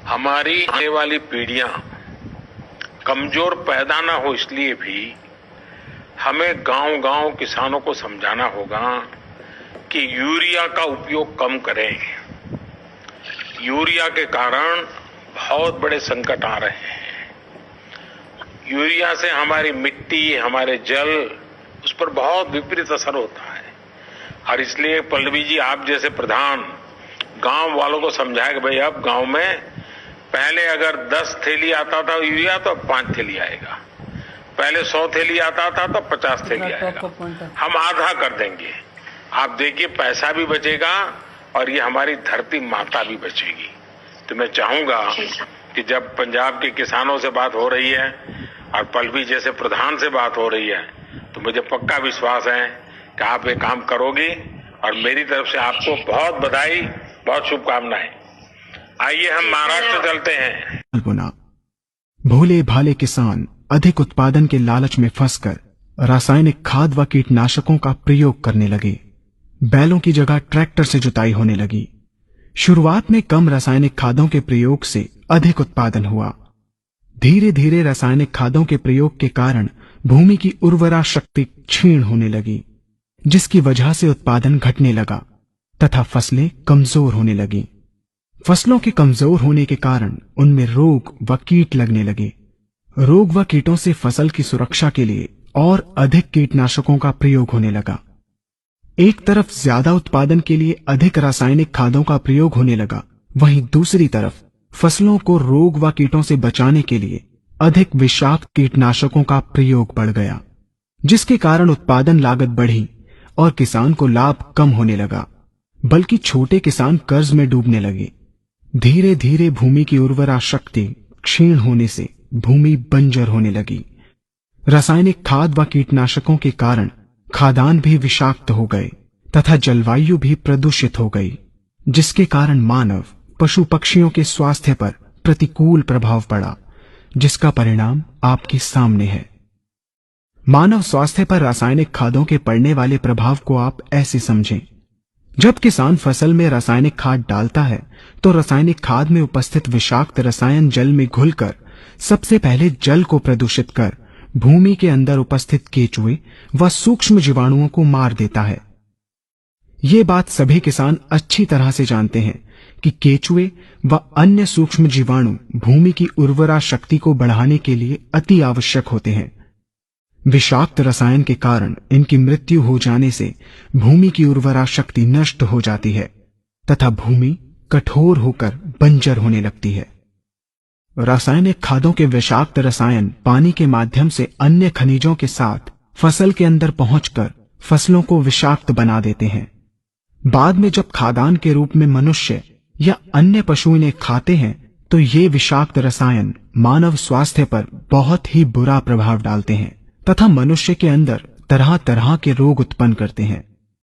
हमारी आने वाली पीढ़ियां कमजोर पैदा ना हो, इसलिए भी हमें गांव-गांव किसानों को समझाना होगा कि यूरिया का उपयोग कम करें। यूरिया के कारण बहुत बड़े संकट आ रहे हैं। यूरिया से हमारी मिट्टी, हमारे जल, उस पर बहुत विपरीत असर होता है। और इसलिए पल्लवी जी, आप जैसे प्रधान गांव वालों को समझाए कि भाई अब गांव में पहले अगर 10 थैली आता था यूरिया तो अब 5 थैली आएगा, पहले 100 थैली आता था तो 50 थैली आएगा, हम आधा कर देंगे। आप देखिए पैसा भी बचेगा और ये हमारी धरती माता भी बचेगी। तो मैं चाहूंगा कि जब पंजाब के किसानों से बात हो रही है और पल्लवी जैसे प्रधान से बात हो रही है, तो मुझे पक्का विश्वास है कि आप ये काम करोगी और मेरी तरफ से आपको बहुत बधाई, बहुत शुभकामनाएं। आइए हम महाराष्ट्र चलते हैं। भोले भाले किसान अधिक उत्पादन के लालच में फंसकर रासायनिक खाद व कीटनाशकों का प्रयोग करने लगे। बैलों की जगह ट्रैक्टर से जुताई होने लगी। शुरुआत में कम रासायनिक खादों के प्रयोग से अधिक उत्पादन हुआ। धीरे धीरे रासायनिक खादों के प्रयोग के कारण भूमि की उर्वरा शक्ति क्षीण होने लगी, जिसकी वजह से उत्पादन घटने लगा तथा फसलें कमजोर होने लगी। फसलों के कमजोर होने के कारण उनमें रोग व कीट लगने लगे। रोग व कीटों से फसल की सुरक्षा के लिए और अधिक कीटनाशकों का प्रयोग होने लगा। एक तरफ ज्यादा उत्पादन के लिए अधिक रासायनिक खादों का प्रयोग होने लगा, वहीं दूसरी तरफ फसलों को रोग व कीटों से बचाने के लिए अधिक विषाक्त कीटनाशकों का प्रयोग बढ़ गया, जिसके कारण उत्पादन लागत बढ़ी और किसान को लाभ कम होने लगा, बल्कि छोटे किसान कर्ज में डूबने लगे। धीरे धीरे भूमि की उर्वरा शक्ति क्षीण होने से भूमि बंजर होने लगी। रासायनिक खाद व कीटनाशकों के कारण खाद्यान्न भी विषाक्त हो गए तथा जलवायु भी प्रदूषित हो गई, जिसके कारण मानव, पशु पक्षियों के स्वास्थ्य पर प्रतिकूल प्रभाव पड़ा, जिसका परिणाम आपके सामने है। मानव स्वास्थ्य पर रासायनिक खादों के पड़ने वाले प्रभाव को आप ऐसे समझें। जब किसान फसल में रासायनिक खाद डालता है तो रासायनिक खाद में उपस्थित विषाक्त रसायन जल में घुलकर सबसे पहले जल को प्रदूषित कर भूमि के अंदर उपस्थित केचुए व सूक्ष्म जीवाणुओं को मार देता है। ये बात सभी किसान अच्छी तरह से जानते हैं कि केचुए व अन्य सूक्ष्म जीवाणु भूमि की उर्वरा शक्ति को बढ़ाने के लिए अति आवश्यक होते हैं। विषाक्त रसायन के कारण इनकी मृत्यु हो जाने से भूमि की उर्वरा शक्ति नष्ट हो जाती है तथा भूमि कठोर होकर बंजर होने लगती है। रासायनिक खादों के विषाक्त रसायन पानी के माध्यम से अन्य खनिजों के साथ फसल के अंदर पहुंचकर फसलों को विषाक्त बना देते हैं। बाद में जब खाद्यान्न के रूप में मनुष्य या अन्य पशु इन्हें खाते हैं तो ये विषाक्त रसायन मानव स्वास्थ्य पर बहुत ही बुरा प्रभाव डालते हैं तथा मनुष्य के अंदर तरह तरह के रोग उत्पन्न करते हैं।